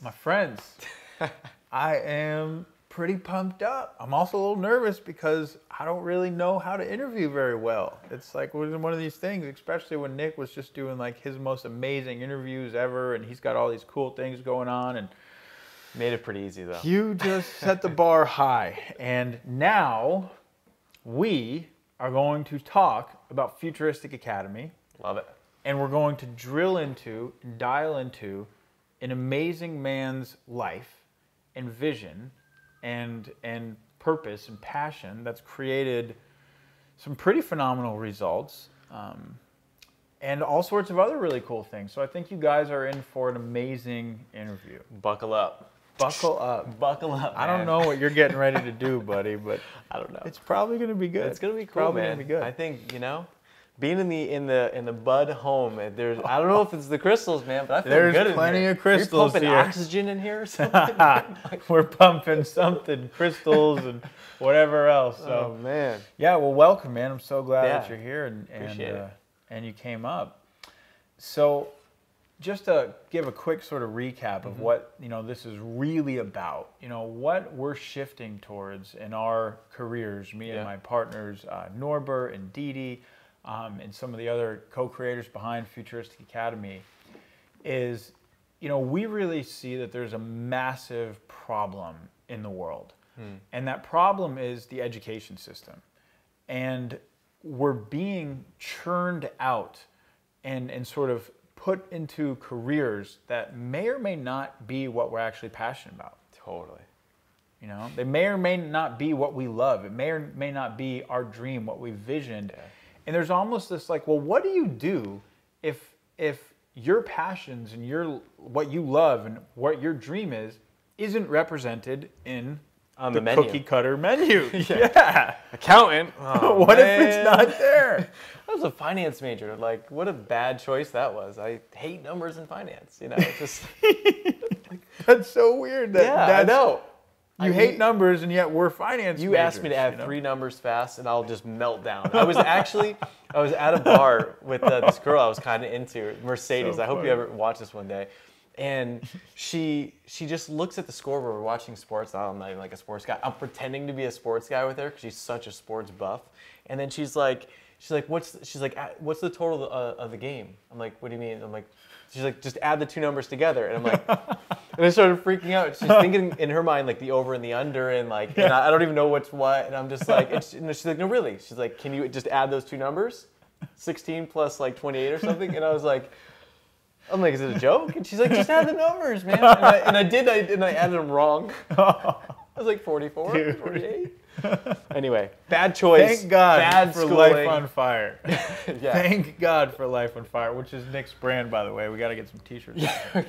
My friends, I am pretty pumped up. I'm also a little nervous because I don't really know how to interview very well. It's like one of these things, especially when Nick was just doing like his most amazing interviews ever, and he's got all these cool things going on, and made it pretty easy though. You just set the bar high, and now we are going to talk about Futuristic Academy. Love it. And we're going to drill into and dial into an amazing man's life and vision and purpose and passion that's created some pretty phenomenal results and all sorts of other really cool things. So I think you guys are in for an amazing interview. Buckle up. Buckle up. Buckle up, man. I don't know what you're getting ready to do, buddy, but I don't know. It's probably going to be good. It's going to be cool, probably man. Gonna be good. I think, you know, being in the Bud home, there's I don't know if it's the crystals, man, but I feel there's good in plenty here. of crystals You're pumping here. oxygen in here or something? We're pumping something, crystals and whatever else. So, oh man. Yeah, well, welcome, man. I'm so glad that you're here and you came up. So, just to give a quick sort of recap of what this is really about. What we're shifting towards in our careers. Me and my partners, Norbert and Didi. And some of the other co-creators behind Futuristic Academy is, we really see that there's a massive problem in the world. And that problem is the education system. And we're being churned out and sort of put into careers that may or may not be what we're actually passionate about. Totally. They may or may not be what we love. It may or may not be our dream, what we visioned. Yeah. And there's almost this like, well, what do you do if your passions and what you love and what your dream is isn't represented in the menu. Cookie cutter menu? Yeah. Accountant. Oh, what if it's not there? I was a finance major. Like, what a bad choice that was. I hate numbers in finance. It's just that's so weird. That's, I know. You hate numbers, and yet we're finance You majors, asked me to add 3 numbers fast, and I'll just melt down. I was at a bar with this girl I was kind of into, Mercedes. So I hope funny. you ever watch this one day. And she just looks at the scoreboard. We're watching sports. I'm not even like a sports guy. I'm pretending to be a sports guy with her because she's such a sports buff. And then she's like, what's the total of the game? I'm like, what do you mean? I'm like, she's like, just add the 2 numbers together. And I'm like, and I started freaking out. She's thinking in her mind like the over and the under and like, and I don't even know what's what. And I'm just like, and she's like, no, really? She's like, can you just add those 2 numbers? 16 plus like 28 or something? And I'm like, is it a joke? And she's like, just add the numbers, man. And I added them wrong. I was like 44, Dude. 48. Anyway, bad choice. Thank God bad for schooling. Life on Fire. Yeah. Thank God for Life on Fire, which is Nick's brand, by the way. We got to get some T-shirts. Yeah.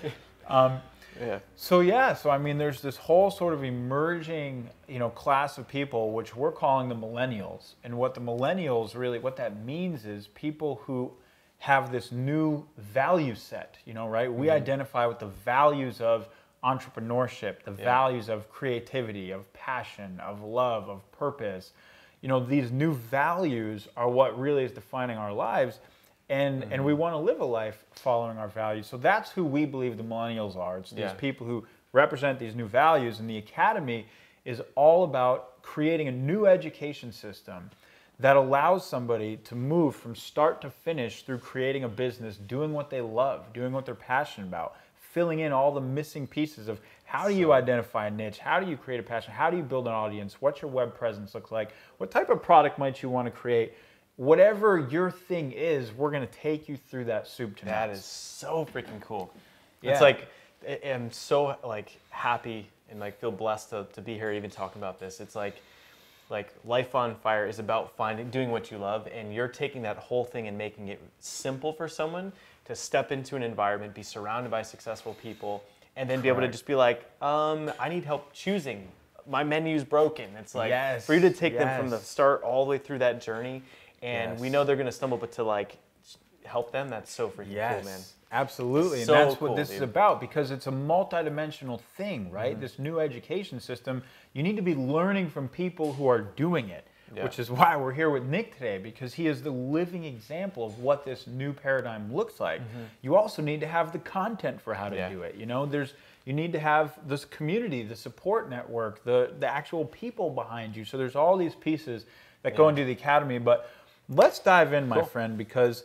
Okay. So I mean, there's this whole sort of emerging, class of people, which we're calling the millennials. And what the millennials really, what that means is people who have this new value set, right? We identify with the values of entrepreneurship, the values of creativity, of passion, of love, of purpose. These new values are what really is defining our lives. And we want to live a life following our values. So that's who we believe the millennials are. It's these people who represent these new values. And the Academy is all about creating a new education system that allows somebody to move from start to finish through creating a business, doing what they love, doing what they're passionate about, filling in all the missing pieces of how do you identify a niche, how do you create a passion, how do you build an audience, what's your web presence look like, what type of product might you want to create. Whatever your thing is, we're going to take you through that soup to nuts. That is so freaking cool. Yeah. It's like, I'm so like happy and like feel blessed to be here even talking about this. It's like Life on Fire is about doing what you love, and you're taking that whole thing and making it simple for someone to step into an environment, be surrounded by successful people, and then be able to just be like, I need help choosing. My menu's broken. It's like for you to take them from the start all the way through that journey. And we know they're going to stumble, but to like help them, that's so freaking cool, man. Absolutely. So and that's cool, what this is about, because it's a multidimensional thing, right? This new education system, you need to be learning from people who are doing it, which is why we're here with Nick today, because he is the living example of what this new paradigm looks like. You also need to have the content for how to do it. You need to have this community, the support network, the actual people behind you. So there's all these pieces that go into the academy. But let's dive in, my friend, because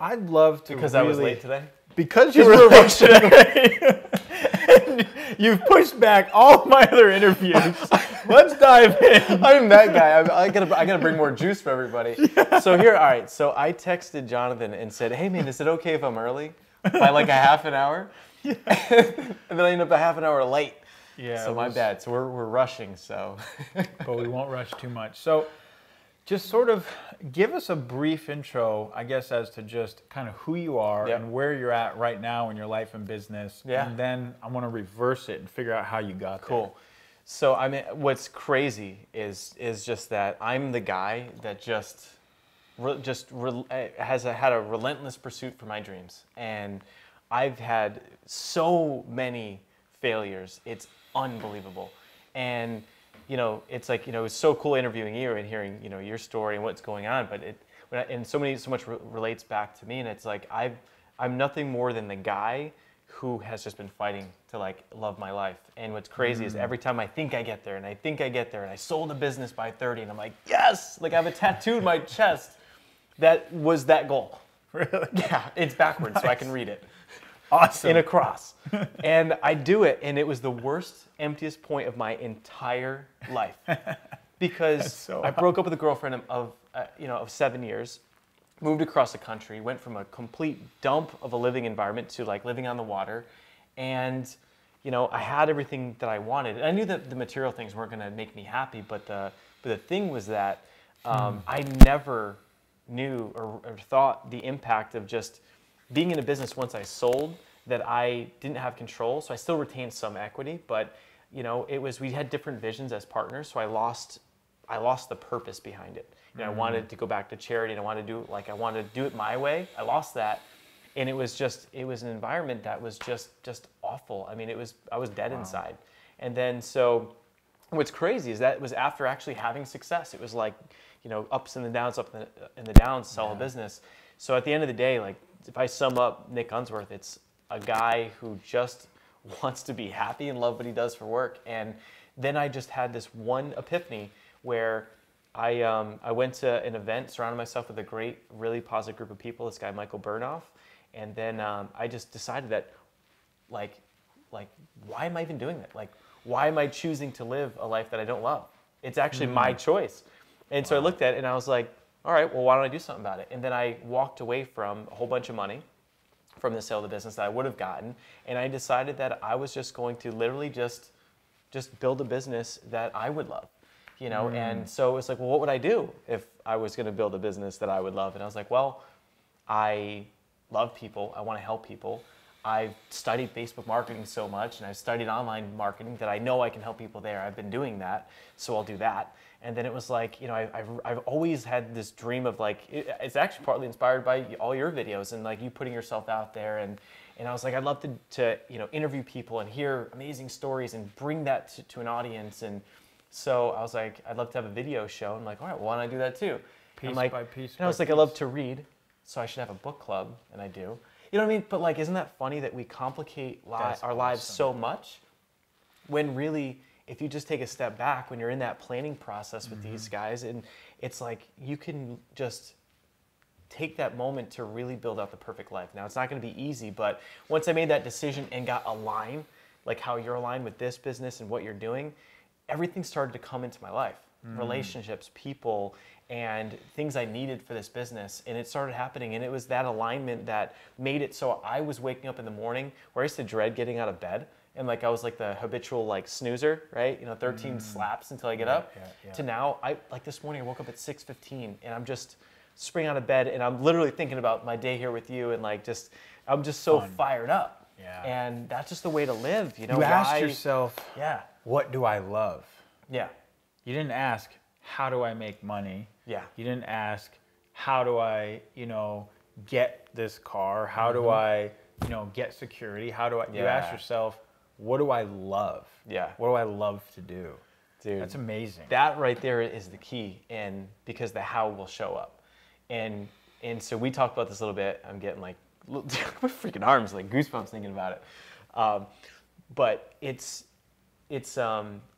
I'd love to. Because I was late today. Because you were late today. And you've pushed back all my other interviews. Let's dive in. I'm that guy. I gotta bring more juice for everybody. Yeah. So here, all right. So I texted Jonathan and said, "Hey man, is it okay if I'm early by like a half an hour?" Yeah. And then I ended up a half an hour late. Yeah. So my bad. So we're rushing. So. But we won't rush too much. So, just sort of give us a brief intro, I guess, as to just kind of who you are and where you're at right now in your life and business. Yeah. And then I want to reverse it and figure out how you got there. Cool. So I mean, what's crazy is just that I'm the guy that has had a relentless pursuit for my dreams, and I've had so many failures. It's unbelievable, and it's like it's so cool interviewing you and hearing your story and what's going on, but so much relates back to me, and it's like I'm nothing more than the guy who has just been fighting to like love my life. And what's crazy is every time I think I get there and I sold a business by 30 and I'm like, yes, like I have a tattoo in my chest. That was that goal. Really? Yeah, it's backwards so I can read it. Awesome. In a cross. And I do it, and it was the worst, emptiest point of my entire life. Because I broke up with a girlfriend of 7 years. Moved across the country, went from a complete dump of a living environment to like living on the water. And, I had everything that I wanted. And I knew that the material things weren't going to make me happy, but the thing was that I never knew or thought the impact of just being in a business once I sold that I didn't have control. So I still retained some equity, but, we had different visions as partners. So I lost the purpose behind it. I wanted to go back to charity, and I wanted to do it my way. I lost that, and it was an environment that was just awful. I mean, I was dead inside. And then so, what's crazy is that it was after actually having success. It was like, ups and the downs, sell a business. So at the end of the day, like if I sum up Nick Unsworth, it's a guy who just wants to be happy and love what he does for work. And then I just had this one epiphany where I went to an event, surrounded myself with a great, really positive group of people, this guy Michael Burnoff, and then I just decided that, like, why am I even doing that? Like, why am I choosing to live a life that I don't love? It's actually my choice. And so I looked at it and I was like, all right, well, why don't I do something about it? And then I walked away from a whole bunch of money from the sale of the business that I would have gotten, and I decided that I was just going to literally just build a business that I would love. And so it's like, well, what would I do if I was going to build a business that I would love? And I was like, well, I love people. I want to help people. I've studied Facebook marketing so much, and I've studied online marketing that I know I can help people there. I've been doing that, so I'll do that. And then it was like, I've always had this dream of like, it's actually partly inspired by all your videos and like you putting yourself out there. And I was like, I'd love to interview people and hear amazing stories and bring that to an audience. And so I was like, I'd love to have a video show. I'm like, all right, well, why don't I do that too? Piece by piece. And I was like, I love to read, so I should have a book club, and I do. You know what I mean? But like, isn't that funny that we complicate our lives so much when really, if you just take a step back, when you're in that planning process with these guys, and it's like, you can just take that moment to really build out the perfect life. Now, it's not going to be easy, but once I made that decision and got aligned, like how you're aligned with this business and what you're doing, everything started to come into my life. Relationships, people, and things I needed for this business. And it started happening. And it was that alignment that made it so I was waking up in the morning where I used to dread getting out of bed. And like I was like the habitual like snoozer, right? 13 slaps until I get up. To now, like this morning I woke up at 6:15 and I'm just springing out of bed and I'm literally thinking about my day here with you and like I'm just so fired up. Yeah. And that's just the way to live, You asked yourself, what do I love? Yeah. You didn't ask, how do I make money? Yeah. You didn't ask, how do I, get this car? How do I, get security? How do I, you ask yourself, what do I love? Yeah. What do I love to do? Dude. That's amazing. That right there is the key, and because the how will show up. And so we talked about this a little bit. I'm getting like, my freaking arms, like goosebumps thinking about it. but it's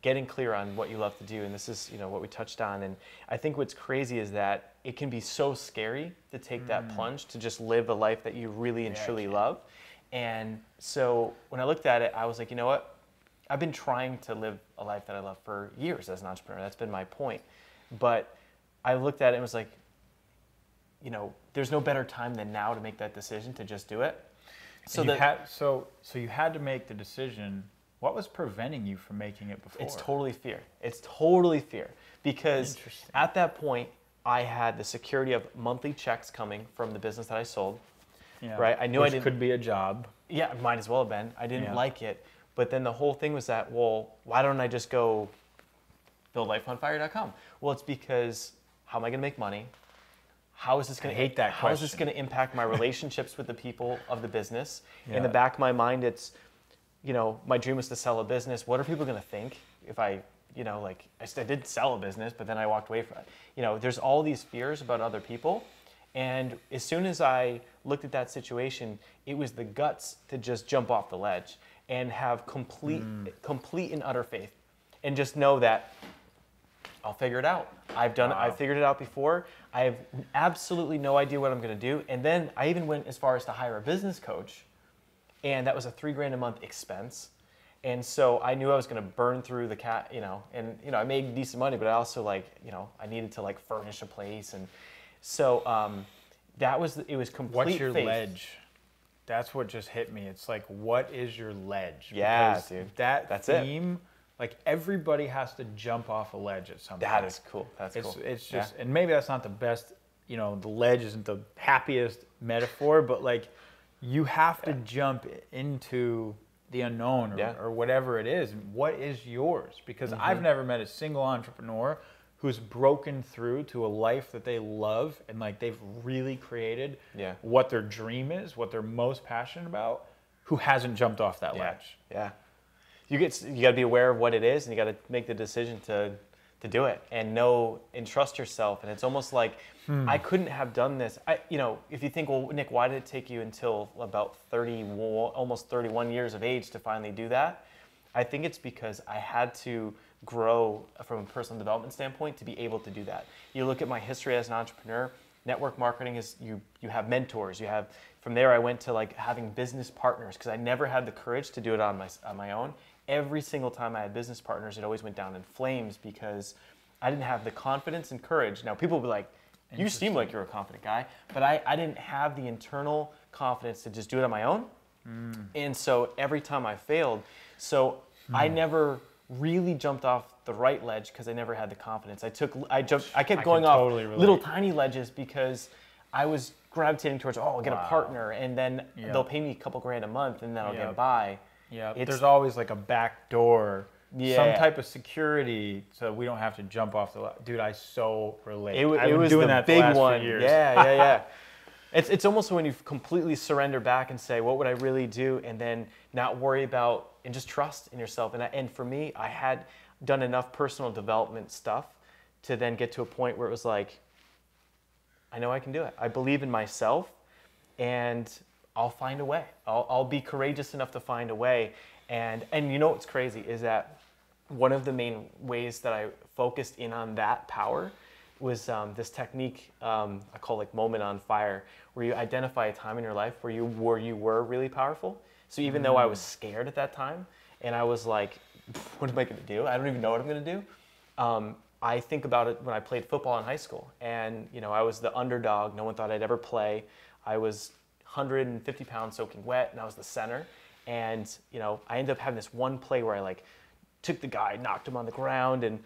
getting clear on what you love to do, and this is what we touched on. And I think what's crazy is that it can be so scary to take that plunge to just live a life that you really and truly love. And so when I looked at it, I was like, you know what? I've been trying to live a life that I love for years as an entrepreneur. That's been my point. But I looked at it and was like, there's no better time than now to make that decision to just do it. So you had to make the decision. What was preventing you from making it before? It's totally fear. It's totally fear. Because at that point, I had the security of monthly checks coming from the business that I sold. Yeah. Right? I knew Which could be a job. Yeah, it might as well have been. I didn't like it. But then the whole thing was that, well, why don't I just go buildlifeonfire.com? Well, it's because how am I going to make money? How is this going to hate that How is this question. going to impact my relationships with the people of the business? Yeah. In the back of my mind, it's, my dream was to sell a business. What are people going to think if I did sell a business, but then I walked away from it? There's all these fears about other people. And as soon as I looked at that situation, it was the guts to just jump off the ledge and have complete and utter faith, and just know that I'll figure it out. I've figured it out before. I have absolutely no idea what I'm going to do. And then I even went as far as to hire a business coach, and that was a $3,000 a month expense. And so I knew I was going to burn through the I made decent money, but I also I needed to furnish a place. And so it was complete What's your faith. ledge? That's what just hit me. It's like, what is your ledge? Yeah, because dude. That's theme, everybody has to jump off a ledge at some point. That is cool. That's cool. It's just, and maybe that's not the best, the ledge isn't the happiest metaphor, but you have to jump into the unknown or whatever it is. What is yours? Because I've never met a single entrepreneur who's broken through to a life that they love and they've really created what their dream is, what they're most passionate about, who hasn't jumped off that ledge. Yeah. You got to be aware of what it is, and you got to make the decision to do it and trust yourself. And it's almost like I couldn't have done this. If you think, well, Nick, why did it take you until about almost 31 years of age to finally do that? I think it's because I had to grow from a personal development standpoint to be able to do that. You look at my history as an entrepreneur, network marketing is you have mentors. From there I went to having business partners, because I never had the courage to do it on my own. Every single time I had business partners, it always went down in flames because I didn't have the confidence and courage. Now people will be like, you seem like you're a confident guy, but I didn't have the internal confidence to just do it on my own. And so every time I failed, I never really jumped off the right ledge because I never had the confidence. I kept going off little tiny ledges because I was gravitating towards, I'll get a partner, and then they'll pay me a couple grand a month, and then I'll get by. Yeah, there's always a back door, some type of security, so we don't have to jump off the ledge. Dude, I so relate. It was doing the that big the last one. few years. Yeah. It's almost when you completely surrender back and say, what would I really do? And then not worry about, and just trust in yourself. And for me, I had done enough personal development stuff to then get to a point where it was like, I know I can do it. I believe in myself, and I'll find a way. I'll be courageous enough to find a way. And what's crazy is that one of the main ways that I focused in on that power was this technique I call moment on fire, where you identify a time in your life where you were really powerful. So even though I was scared at that time, and I was like, what am I going to do? I don't even know what I'm going to do. I think about it when I played football in high school, and I was the underdog. No one thought I'd ever play. I was 150 pounds soaking wet, and I was the center. And I ended up having this one play where I took the guy, knocked him on the ground, and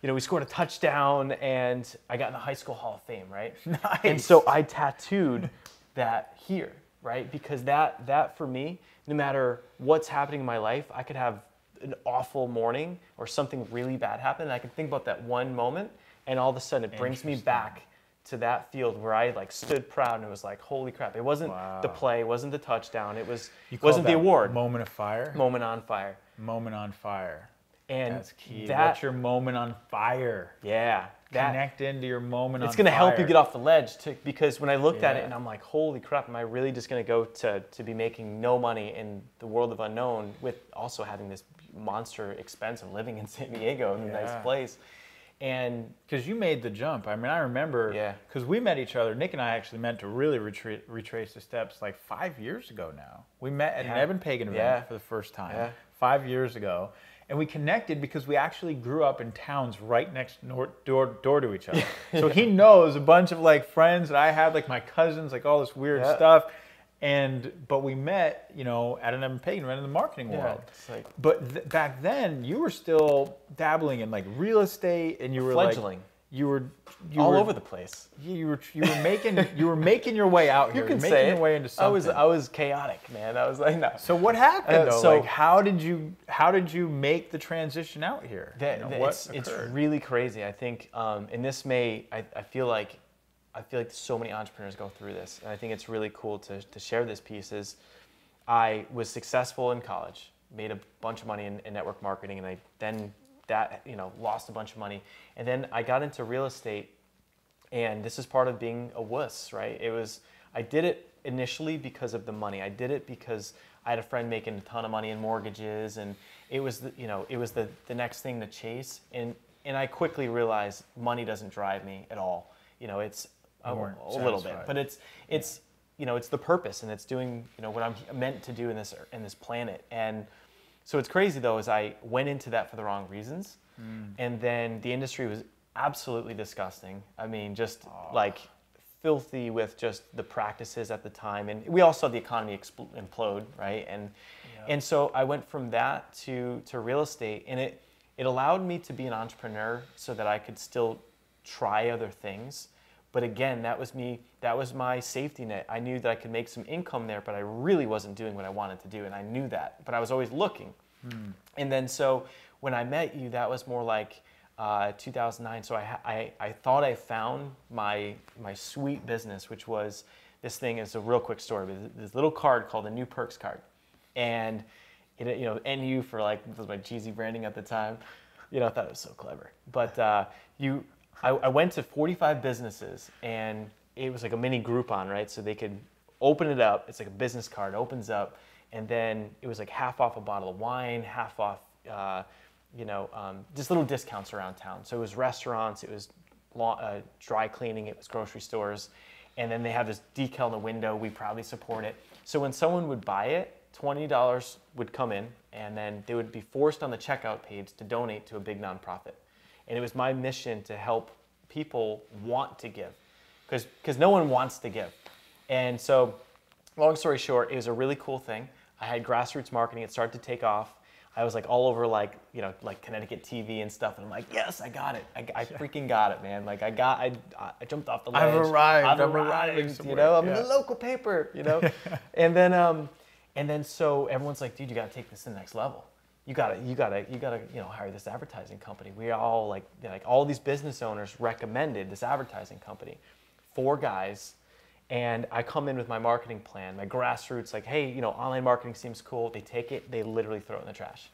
we scored a touchdown, and I got in the High School Hall of Fame, right? Nice. And so I tattooed that here, right? Because that for me, no matter what's happening in my life, I could have an awful morning or something really bad happen, and I can think about that one moment, and all of a sudden it brings me back to that field where I stood proud, and it was like, holy crap. It wasn't the play, it wasn't the touchdown, it wasn't the award. Moment of fire? Moment on fire. Moment on fire. And that's key. What's your moment on fire? Yeah. Connect into your moment on fire. It's going to help you get off the ledge, too, because when I looked at it and I'm like, holy crap, am I really just going to go to be making no money in the world of unknown with also having this monster expense of living in San Diego in a nice place? And because you made the jump. I mean, I remember because we met each other. Nick and I actually meant to really retrace the steps like 5 years ago now. We met at an Evan Pagan event for the first time 5 years ago. And we connected because we actually grew up in towns right next door to each other. So he knows a bunch of like friends that I had, like my cousins, like all this weird stuff. But we met, you know, at an Evan Pagan event in the marketing world. Like, but back then, you were still dabbling in like real estate, and you were fledgling. Like, you were all over the place. You were making your way out here. You can say say your way into something. I was chaotic, man. I was like, no. So what happened though? Like, how did you make the transition out here? It's really crazy. I think, and this I feel like so many entrepreneurs go through this, and I think it's really cool to share this piece. Is I was successful in college, made a bunch of money in network marketing, and I then lost a bunch of money. And then I got into real estate, and this is part of being a wuss, right? I did it initially because of the money. I did it because I had a friend making a ton of money in mortgages, and it was the next thing to chase. And I quickly realized money doesn't drive me at all. You know, it's a little bit, but it's the purpose, and it's doing, what I'm meant to do in this planet. And so what's crazy though is I went into that for the wrong reasons, and then the industry was absolutely disgusting. I mean, just like filthy with just the practices at the time, and we all saw the economy implode, right? And so I went from that to real estate, and it allowed me to be an entrepreneur so that I could still try other things. But again, that was my safety net. I knew that I could make some income there, but I really wasn't doing what I wanted to do, and I knew that. But I was always looking. And then so when I met you, that was more like 2009. So I thought I found my sweet business, which was this thing. Is a real quick story, but this little card called a New Perks card, and NU for like, was my cheesy branding at the time. I thought it was so clever. But I went to 45 businesses, and it was like a mini Groupon, right? So they could open it up. It's like a business card, opens up, and then it was like half off a bottle of wine, half off, just little discounts around town. So it was restaurants, it was dry cleaning, it was grocery stores, and then they have this decal in the window. We proudly support it. So when someone would buy it, $20 would come in, and then they would be forced on the checkout page to donate to a big nonprofit. And it was my mission to help people want to give, because no one wants to give. And so, long story short, it was a really cool thing. I had grassroots marketing. It started to take off. I was like all over like Connecticut TV and stuff. And I'm like, yes, I got it. I freaking got it, man. Like I jumped off the ledge. I've arrived. I'm in the local paper, And then so everyone's like, dude, you got to take this to the next level. You gotta hire this advertising company. We all like all these business owners recommended this advertising company. 4 guys, and I come in with my marketing plan, my grassroots, like, hey, online marketing seems cool. They take it, they literally throw it in the trash,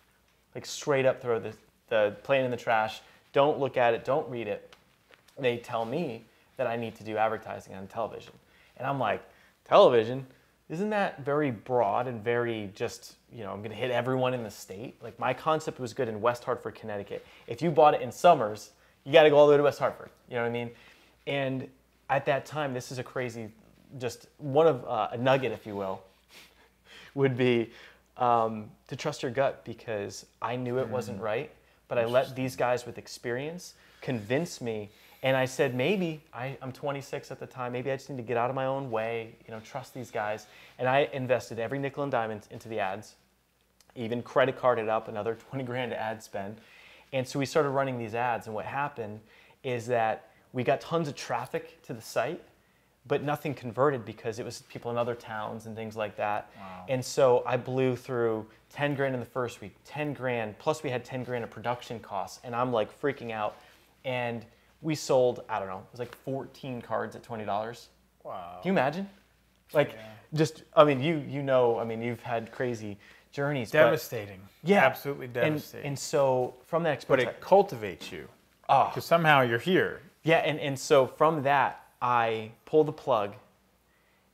like straight up throw the plan in the trash. Don't look at it, don't read it. They tell me that I need to do advertising on television, and I'm like, television? Isn't that very broad and very just, I'm going to hit everyone in the state? Like, my concept was good in West Hartford, Connecticut. If you bought it in Summers, you got to go all the way to West Hartford. You know what I mean? And at that time, this is a crazy, just one of a nugget, if you will, would be to trust your gut, because I knew it wasn't right, but I let these guys with experience convince me. And I said, maybe, I'm 26 at the time, maybe I just need to get out of my own way, trust these guys. And I invested every nickel and dime into the ads, even credit carded up another 20 grand to ad spend. And so we started running these ads, and what happened is that we got tons of traffic to the site, but nothing converted because it was people in other towns and things like that. Wow. And so I blew through 10 grand in the first week, 10 grand, plus we had 10 grand of production costs, and I'm like freaking out. And we sold, I don't know, it was like 14 cards at $20. Wow. Can you imagine? Like, just, I mean, you've had crazy journeys. Devastating. Yeah. Absolutely devastating. And so from that But experience, it cultivates you. Oh. Because somehow you're here. yeah, and so from that, I pull the plug,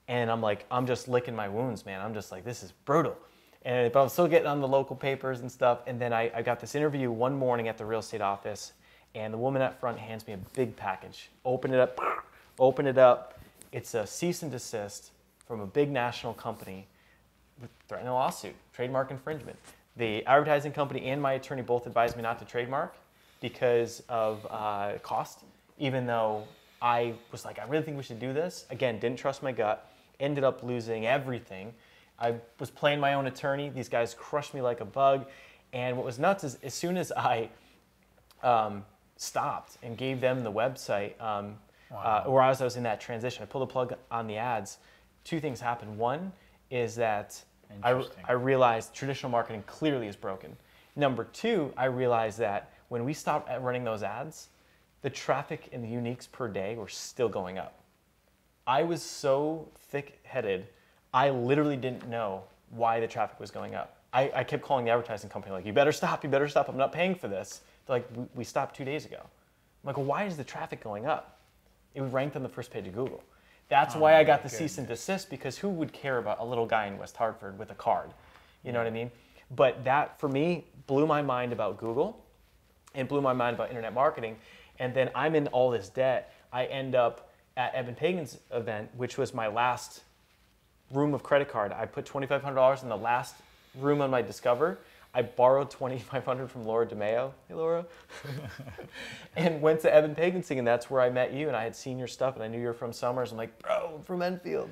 and I'm just licking my wounds, man. I'm just like, this is brutal. But I'm still getting on the local papers and stuff. And then I got this interview one morning at the real estate office, and the woman up front hands me a big package. Open it up. It's a cease and desist from a big national company threatening a lawsuit, trademark infringement. The advertising company and my attorney both advised me not to trademark because of cost, even though I was like, I really think we should do this. Again, didn't trust my gut, ended up losing everything. I was playing my own attorney. These guys crushed me like a bug. And what was nuts is as soon as I stopped and gave them the website, or as I was in that transition, I pulled the plug on the ads, two things happened. One is that I realized traditional marketing clearly is broken. Number two, I realized that when we stopped running those ads, the traffic and the uniques per day were still going up. I was so thick-headed, I literally didn't know why the traffic was going up. I kept calling the advertising company like, you better stop, I'm not paying for this. They're like, we stopped 2 days ago. I'm like, well, why is the traffic going up? It ranked on the first page of Google. That's why I got the cease and desist, because who would care about a little guy in West Hartford with a card? You know what I mean? But that, for me, blew my mind about Google and blew my mind about internet marketing. And then I'm in all this debt. I end up at Evan Pagan's event, which was my last room of credit card. I put $2,500 in the last room on my Discover. I borrowed $2,500 from Laura DeMeo. Hey, Laura. And went to Evan Pagan's thing, and that's where I met you, and I had seen your stuff, and I knew you were from Summers. I'm like, bro, I'm from Enfield.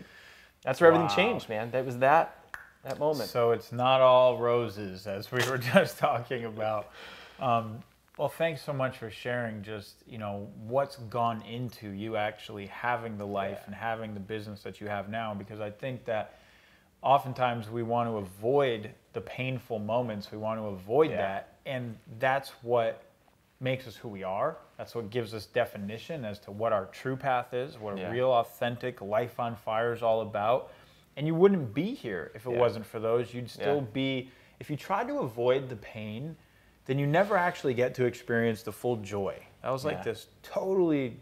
That's where everything changed, man. That was that moment. So it's not all roses, as we were just talking about. Well, thanks so much for sharing just, what's gone into you actually having the life and having the business that you have now, because I think that oftentimes we want to avoid the painful moments. We want to avoid that, and that's what makes us who we are. That's what gives us definition as to what our true path is, what a real, authentic life on fire is all about. And you wouldn't be here if it wasn't for those. You'd still be, if you tried to avoid the pain, then you never actually get to experience the full joy. That was like this totally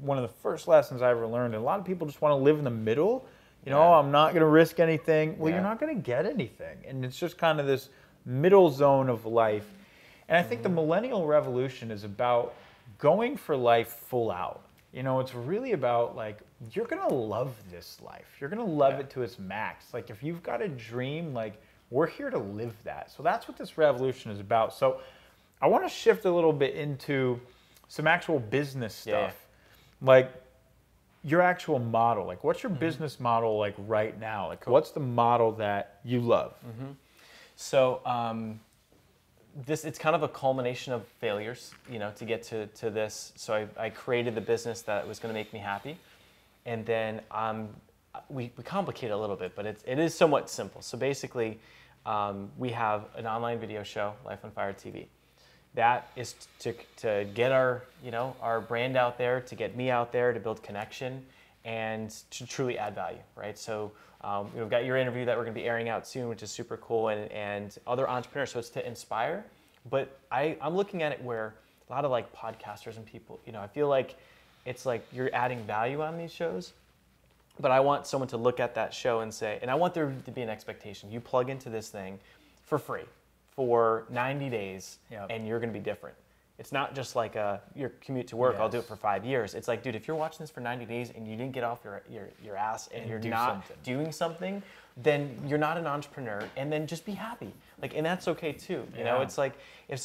one of the first lessons I ever learned. And a lot of people just want to live in the middle. I'm not going to risk anything. Well, you're not going to get anything. And it's just kind of this middle zone of life. And I think the millennial revolution is about going for life full out. It's really about like, you're going to love this life. You're going to love it to its max. Like if you've got a dream, like we're here to live that. So that's what this revolution is about. So I want to shift a little bit into some actual business stuff. Like your actual model. Like what's your business model like right now? Like what's the model that you love? So it's kind of a culmination of failures, to get to this. So I created the business that was going to make me happy. And then we complicate it a little bit, but it is somewhat simple. So basically, we have an online video show, Life on Fire TV. That is to get our brand out there, to get me out there, to build connection, and to truly add value, right? So we've got your interview that we're going to be airing out soon, which is super cool, and other entrepreneurs. So it's to inspire, but I'm looking at it where a lot of like podcasters and people, I feel like it's like you're adding value on these shows, but I want someone to look at that show and say, and I want there to be an expectation. You plug into this thing for free for 90 days, and you're going to be different. It's not just like your commute to work, I'll do it for 5 years. It's like, dude, if you're watching this for 90 days and you didn't get off your ass and you're not doing something, then you're not an entrepreneur, and then just be happy. Like, and that's okay too. You know, it's like if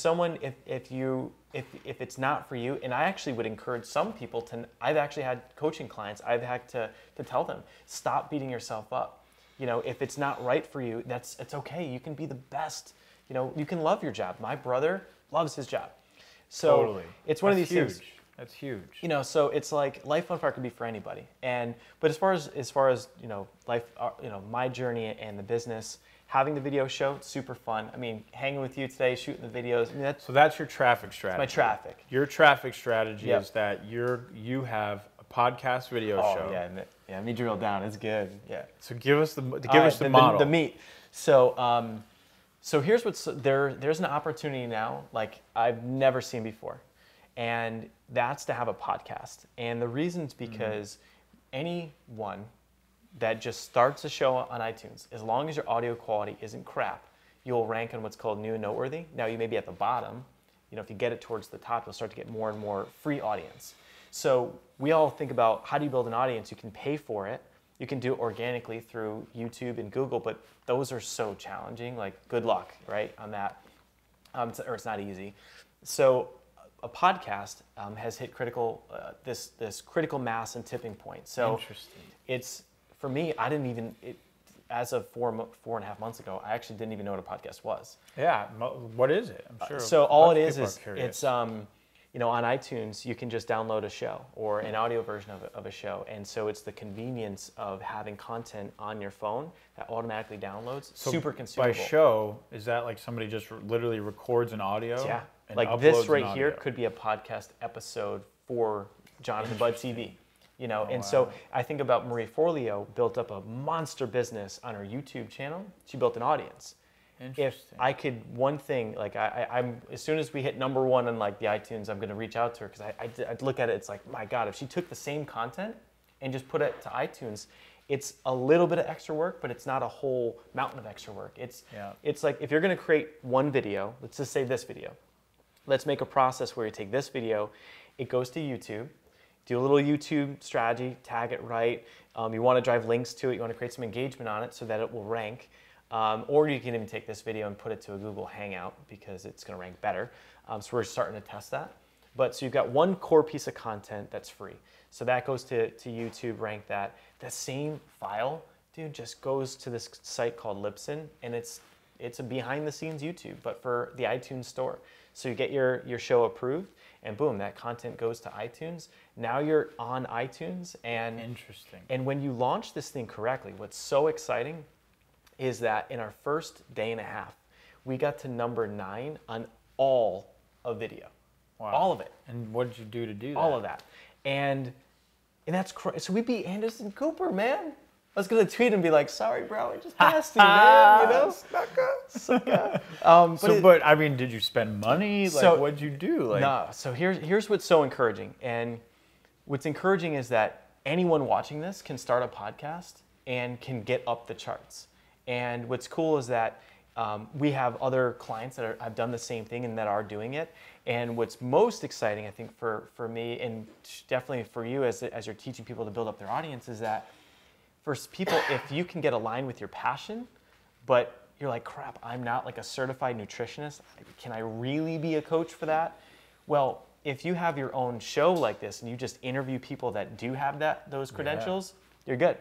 it's not for you, and I actually would encourage some people to, I've actually had coaching clients, I've had to tell them, stop beating yourself up. If it's not right for you, it's okay. You can be the best. You can love your job. My brother loves his job. So totally. It's one of these things. That's huge. So it's like life on fire could be for anybody. But as far as life, my journey and the business, having the video show, it's super fun. I mean, hanging with you today, shooting the videos. So that's your traffic strategy. My traffic. Your traffic strategy is that you have a podcast video show. Yeah, let me drill down. It's good. Yeah. So give us the model. The meat. So So here's there's an opportunity now like I've never seen before. And that's to have a podcast. And the reason's because anyone that just starts a show on iTunes, as long as your audio quality isn't crap, you'll rank on what's called new and noteworthy. Now you may be at the bottom. You know, if you get it towards the top, you'll start to get more and more free audience. So we all think about how do you build an audience? You can pay for it. You can do it organically through YouTube and Google, but those are so challenging. Like, good luck, right, on that. Or it's not easy. So a podcast has hit this critical mass and tipping point. So Interesting. it's, for me, I didn't even, as of 4.5 months ago, I actually didn't even know what a podcast was. Yeah, what is it? I'm sure. So all it is it's you know, on iTunes, you can just download a show or an audio version of a show. And so it's the convenience of having content on your phone that automatically downloads. so super consumable. By show, is that like somebody just literally records an audio? Yeah. And Like uploads this an right here audio? could be a podcast episode for Jonathan Budd TV. You know, Oh, and so wow. I think about Marie Forleo built up a monster business on her YouTube channel. She built an audience. If Interesting. I could, one thing, like I'm, as soon as we hit #1 on like the iTunes, I'm going to reach out to her because I'd look at it. It's like, my God, if she took the same content and just put it to iTunes, it's a little bit of extra work, but it's not a whole mountain of extra work. It's like if you're going to create one video, let's just say this video. Let's make a process where you take this video, it goes to YouTube, do a little YouTube strategy, tag it right. You want to drive links to it. You want to create some engagement on it so that it will rank. Or you can even take this video and put it to a Google Hangout because it's going to rank better. So we're starting to test that. But so you've got one core piece of content that's free. So that goes to YouTube, rank that. The same file, dude, just goes to this site called Libsyn, and it's a behind the scenes YouTube, but for the iTunes store. So you get your show approved, and boom, that content goes to iTunes. Now you're on iTunes, and Interesting. And when you launch this thing correctly, what's so exciting is that in our first day and a half, we got to #9 on all of video. Wow. All of it. And what did you do to do that? All of that. And that's so we beat Anderson Cooper, man. I was gonna tweet and be like, "Sorry, bro, I just passed you, man." You know, But I mean, did you spend money? Like, So- what'd you do? Like, no. So here's what's so encouraging, and what's encouraging is that anyone watching this can start a podcast and can get up the charts. And what's cool is that we have other clients that have done the same thing and that are doing it. And what's most exciting, I think, for me and definitely for you as you're teaching people to build up their audience, is that for people, if you can get aligned with your passion, but you're like, crap, I'm not like a certified nutritionist. Can I really be a coach for that? Well, if you have your own show like this and you just interview people that do have those credentials, you're good.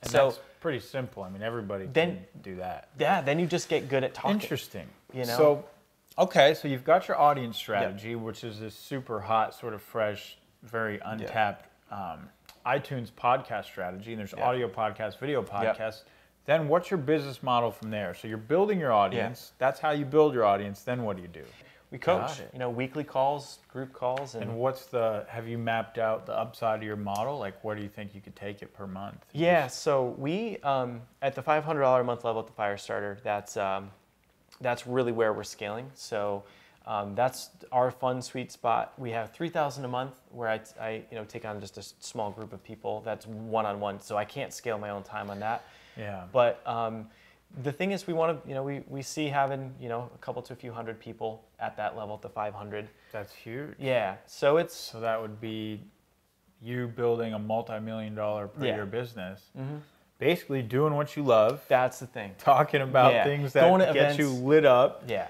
and So that's pretty simple. I mean, everybody Then- can do that. yeah, then you just get good at talking. Interesting. You know? So, okay, so you've got your audience strategy, which is this super hot, sort of fresh, very untapped iTunes podcast strategy. And there's audio podcasts, video podcasts. Then what's your business model from there? So you're building your audience. That's how you build your audience. Then what do you do? We coach, Got it. you know, weekly calls, group calls, And have you mapped out the upside of your model? Like, where do you think you could take it per month? yeah. So we at the $500 a month level at the Firestarter, that's really where we're scaling. So that's our fun sweet spot. We have $3,000 a month where I take on just a small group of people. That's one-on-one. So I can't scale my own time on that. Yeah. But the thing is, we want to, we see having, a couple to a few hundred people at that level, at the 500. That's huge. Yeah. So it's, So that would be you building a multi-million-dollar per year business. Mm-hmm. Basically doing what you love. that's the thing. Talking about things that Going to get you events. lit up. Yeah.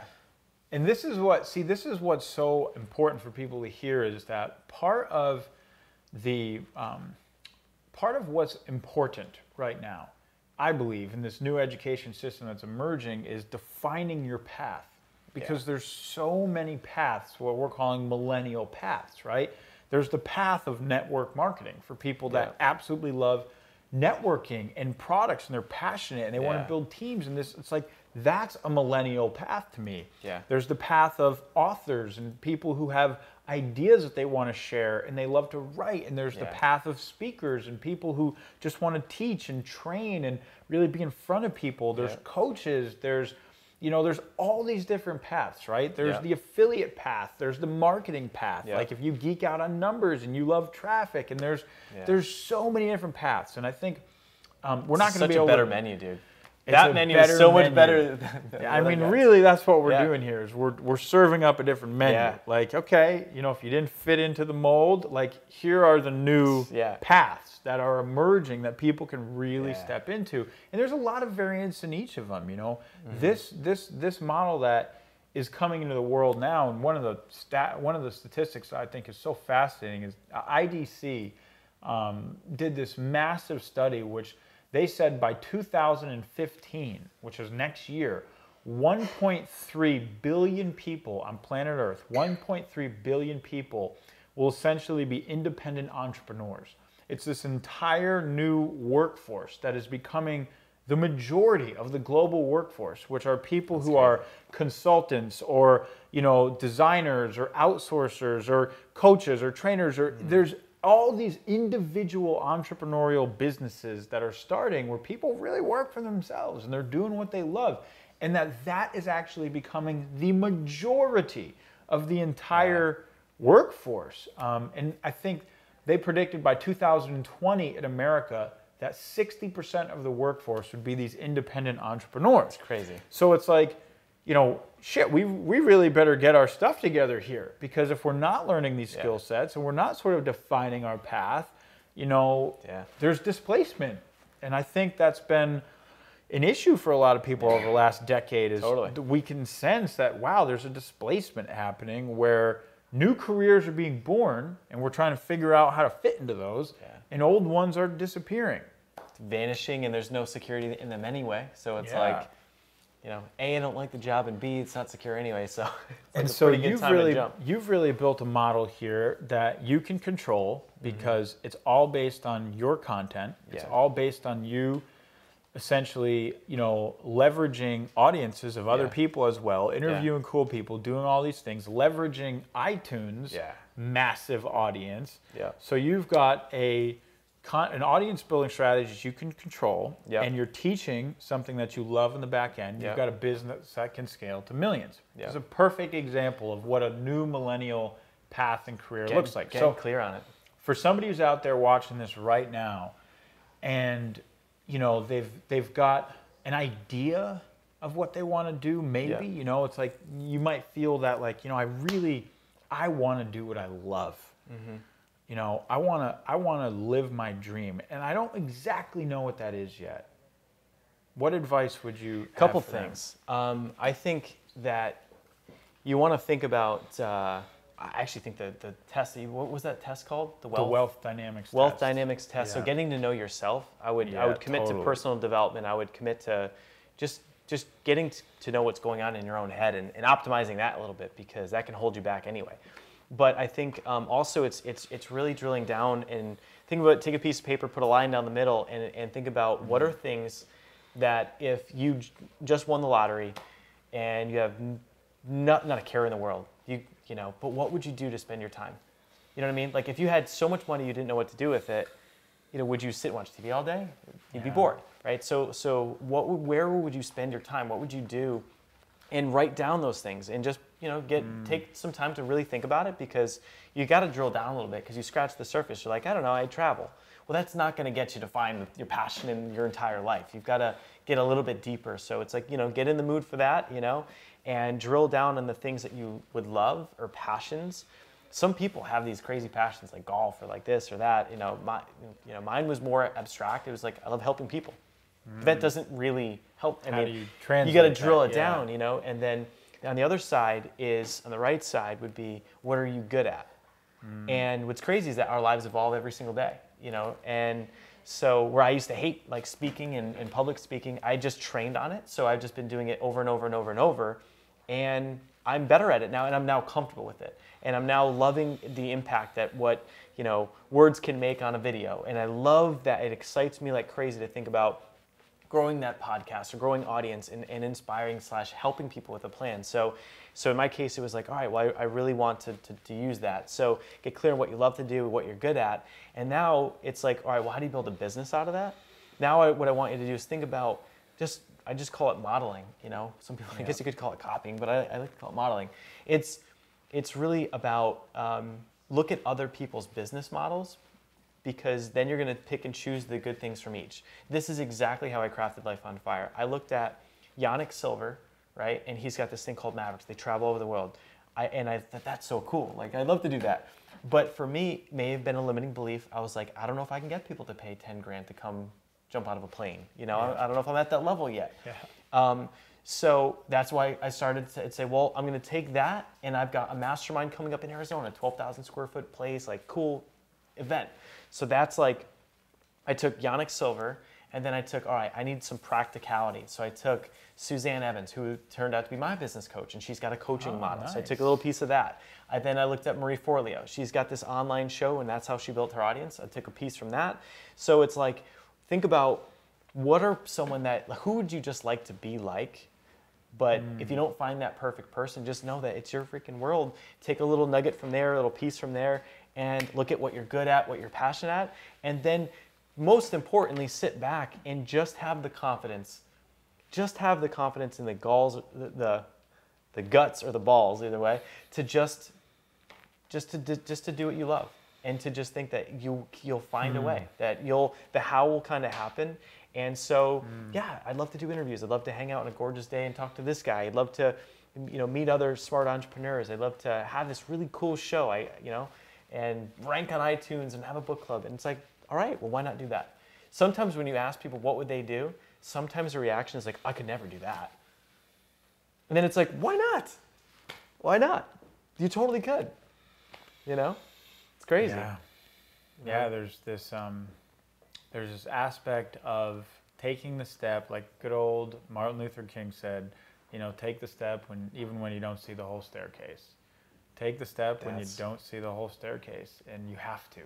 And this is what's so important for people to hear is that part of what's important right now, I believe, in this new education system that's emerging is defining your path. Because there's so many paths, what we're calling millennial paths, right? There's the path of network marketing for people that absolutely love networking and products and they're passionate and they want to build teams and this, it's like, that's a millennial path to me. Yeah. There's the path of authors and people who have ideas that they want to share and they love to write. And there's the path of speakers and people who just want to teach and train and really be in front of people. There's coaches, there's there's all these different paths, right? There's Yeah. the affiliate path, there's the marketing path. Yeah. Like if you geek out on numbers and you love traffic, and there's so many different paths. And I think we're not going to be able such a better to, menu, dude. It's That a menu is so much menu. better than the I other mean, guys. really, that's what we're Yeah. doing here is we're serving up a different menu. Yeah. Like, okay, if you didn't fit into the mold, like here are the new Yeah. paths that are emerging that people can really Yeah. step into. And there's a lot of variance in each of them, Mm-hmm. This model that is coming into the world now, and one of the statistics that I think is so fascinating is IDC did this massive study, which they said by 2015, which is next year, 1.3 billion people on planet Earth, 1.3 billion people will essentially be independent entrepreneurs. It's this entire new workforce that is becoming the majority of the global workforce, which are people who are consultants or designers or outsourcers or coaches or trainers, or there's all these individual entrepreneurial businesses that are starting where people really work for themselves and they're doing what they love, and that is actually becoming the majority of the entire workforce. And I think they predicted by 2020 in America that 60% of the workforce would be these independent entrepreneurs. It's crazy. So it's like, shit, we really better get our stuff together here, because if we're not learning these skill sets and we're not sort of defining our path, there's displacement. And I think that's been an issue for a lot of people over the last decade is we can sense that, wow, there's a displacement happening where new careers are being born and we're trying to figure out how to fit into those, and old ones are disappearing. It's vanishing, and there's no security in them anyway. So it's like, A, I don't like the job, and B, it's not secure anyway. So it's so a pretty good time to jump. you've really built a model here that you can control, because it's all based on your content. It's all based on you essentially, leveraging audiences of other people as well, interviewing cool people, doing all these things, leveraging iTunes, massive audience. So you've got an audience building strategy you can control, and you're teaching something that you love in the back end. You've got a business that can scale to millions. It's a perfect example of what a new millennial path and career looks like. Get clear on it. For somebody who's out there watching this right now, and they've got an idea of what they want to do, maybe, it's like you might feel that, like, I want to do what I love. I want to live my dream, and I don't exactly know what that is yet. What advice would you have? Couple for them? things. I think that you want to think about. I actually think the test. What was that test called? The wealth dynamics. Wealth test. dynamics test. So getting to know yourself. I would commit to personal development. I would commit to just getting to know what's going on in your own head and optimizing that a little bit, because that can hold you back anyway. But I think also it's really drilling down and think about, take a piece of paper, put a line down the middle, and think about what are things that if you just won the lottery and you have not a care in the world, but what would you do to spend your time? You know what I mean? Like if you had so much money you didn't know what to do with it, would you sit and watch TV all day? You'd be bored, right? So where would you spend your time? What would you do? And write down those things, and just take some time to really think about it, because you got to drill down a little bit, because you scratch the surface. You're like, I don't know, I travel. Well, that's not going to get you to find your passion in your entire life. You've got to get a little bit deeper. So it's like, get in the mood for that, and drill down on the things that you would love or passions. Some people have these crazy passions like golf or like this or that. Mine was more abstract. It was like, I love helping people. That doesn't really help. How do you you translate got to drill that? it down, and then on the other side on the right side would be, what are you good at? And what's crazy is that our lives evolve every single day, and so where I used to hate like speaking and public speaking, I just trained on it. So I've just been doing it over and over and over and over, and I'm better at it now, and I'm now comfortable with it. And I'm now loving the impact that what, words can make on a video. And I love that. It excites me like crazy to think about growing that podcast or growing audience and inspiring / helping people with a plan. So in my case, it was like, all right, well, I really want to use that. So get clear on what you love to do, what you're good at. And now it's like, all right, well, how do you build a business out of that? Now what I want you to do is think about I just call it modeling. You know, some people, I guess you could call it copying, but I like to call it modeling. It's really about look at other people's business models, because then you're going to pick and choose the good things from each. This is exactly how I crafted Life on Fire. I looked at Yannick Silver, right? And he's got this thing called Mavericks. They travel over the world. I thought, that's so cool. Like, I'd love to do that. But for me, it may have been a limiting belief. I was like, I don't know if I can get people to pay 10 grand to come jump out of a plane. You know, I don't know if I'm at that level yet. Yeah. So that's why I started to say, well, I'm going to take that, and I've got a mastermind coming up in Arizona, 12,000 square foot place, like cool event. So that's like, I took Yannick Silver, and then I took, all right, I need some practicality. So I took Suzanne Evans, who turned out to be my business coach, and she's got a coaching model. Nice. So I took a little piece of that. Then I looked at Marie Forleo. She's got this online show, and that's how she built her audience. I took a piece from that. So it's like, think about what are someone that, who would you just like to be like? But if you don't find that perfect person, just know that it's your freaking world. Take a little nugget from there, a little piece from there, and look at what you're good at, what you're passionate at, and then most importantly, sit back and just have the confidence. Just have the confidence in the the guts or the balls, either way, to just to do what you love, and to just think that you'll find a way, that the how will kind of happen. And so, yeah, I'd love to do interviews. I'd love to hang out on a gorgeous day and talk to this guy. I'd love to, meet other smart entrepreneurs. I'd love to have this really cool show, and rank on iTunes and have a book club. And it's like, all right, well, why not do that? Sometimes when you ask people what would they do, sometimes the reaction is like, I could never do that. And then it's like, why not? Why not? You totally could. It's crazy. Yeah, there's this aspect of taking the step, like good old Martin Luther King said, take the step even when you don't see the whole staircase. Take the step when you don't see the whole staircase, and you have to.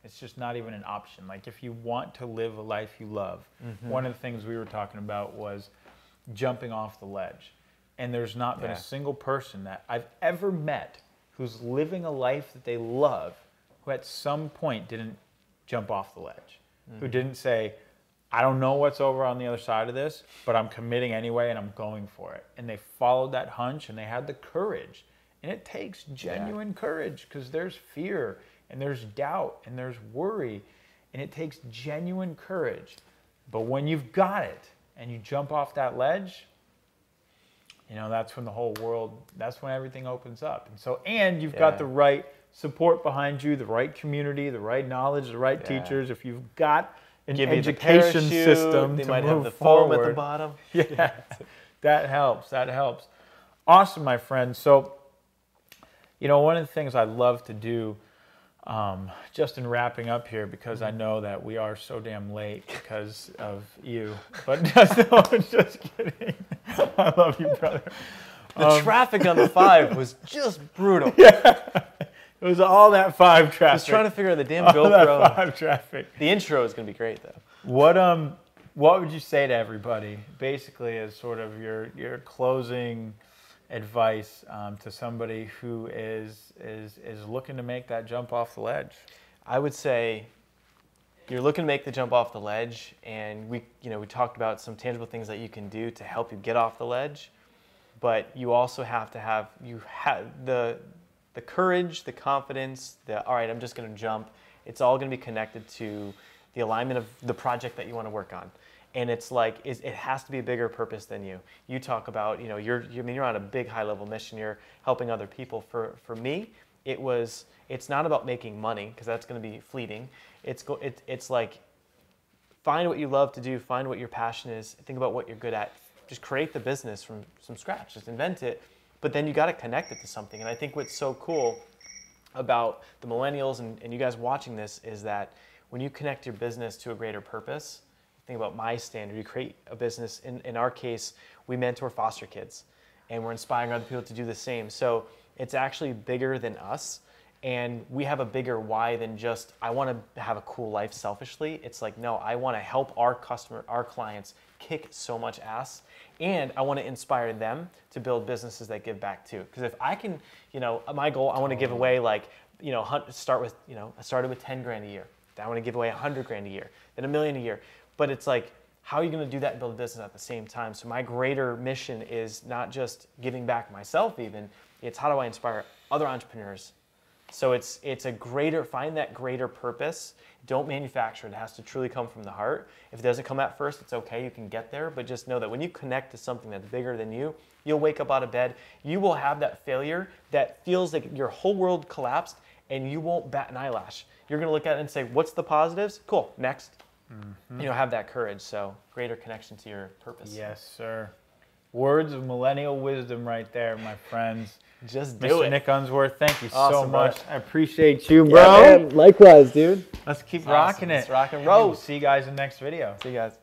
It's just not even an option. Like, if you want to live a life you love, one of the things we were talking about was jumping off the ledge. And there's not been a single person that I've ever met who's living a life that they love who at some point didn't jump off the ledge, who didn't say, I don't know what's over on the other side of this, but I'm committing anyway and I'm going for it. And they followed that hunch, and they had the courage. And it takes genuine courage, because there's fear and there's doubt and there's worry, and it takes genuine courage. But when you've got it and you jump off that ledge, that's when the whole world, that's when everything opens up. And you've got the right support behind you, the right community, the right knowledge, the right teachers. If you've got an education system, they to might move have the forward, foam at the bottom. Yeah, that helps. That helps. Awesome, my friend. So, one of the things I love to do, just in wrapping up here, because I know that we are so damn late because of you. But no, just kidding. I love you, brother. The traffic on the 5 was just brutal. Yeah, it was all that 5 traffic. Just trying to figure out the damn all GoPro. That 5 traffic. The intro is going to be great, though. What would you say to everybody, basically, as sort of your closing advice to somebody who is looking to make that jump off the ledge? I would say you're looking to make the jump off the ledge, and we talked about some tangible things that you can do to help you get off the ledge, but you also have to have the courage, the confidence, all right, I'm just going to jump. It's all going to be connected to the alignment of the project that you want to work on. And it's like, it has to be a bigger purpose than you. You talk about, you're on a big high-level mission. You're helping other people. For me, it's not about making money, because that's going to be fleeting. It's like, find what you love to do, find what your passion is, think about what you're good at. Just create the business from scratch. Just invent it. But then you got to connect it to something. And I think what's so cool about the millennials and you guys watching this is that when you connect your business to a greater purpose, think about my standard, you create a business. In our case, we mentor foster kids, and we're inspiring other people to do the same. So it's actually bigger than us, and we have a bigger why than just, I want to have a cool life selfishly. It's like, no, I want to help our clients kick so much ass, and I want to inspire them to build businesses that give back too. Because if I can, my goal, I want to give away I started with 10 grand a year. I want to give away 100 grand a year, then $1 million a year. But it's like, how are you going to do that and build a business at the same time? So my greater mission is not just giving back myself even, it's how do I inspire other entrepreneurs? So it's a greater, find that greater purpose. Don't manufacture it. It has to truly come from the heart. If it doesn't come at first, it's okay. You can get there. But just know that when you connect to something that's bigger than you, you'll wake up out of bed. You will have that failure that feels like your whole world collapsed, and you won't bat an eyelash. You're going to look at it and say, what's the positives? Cool, next. Mm-hmm. You know, have that courage. So greater connection to your purpose. Yes, sir. Words of millennial wisdom right there, my friends. Just do Mr. it. Nick Unsworth, thank you Awesome, so much. bro. I appreciate you, bro. Yeah, man. Likewise, dude. Let's keep Awesome. rocking it. Let's rock and roll. We'll see you guys in the next video. See you guys.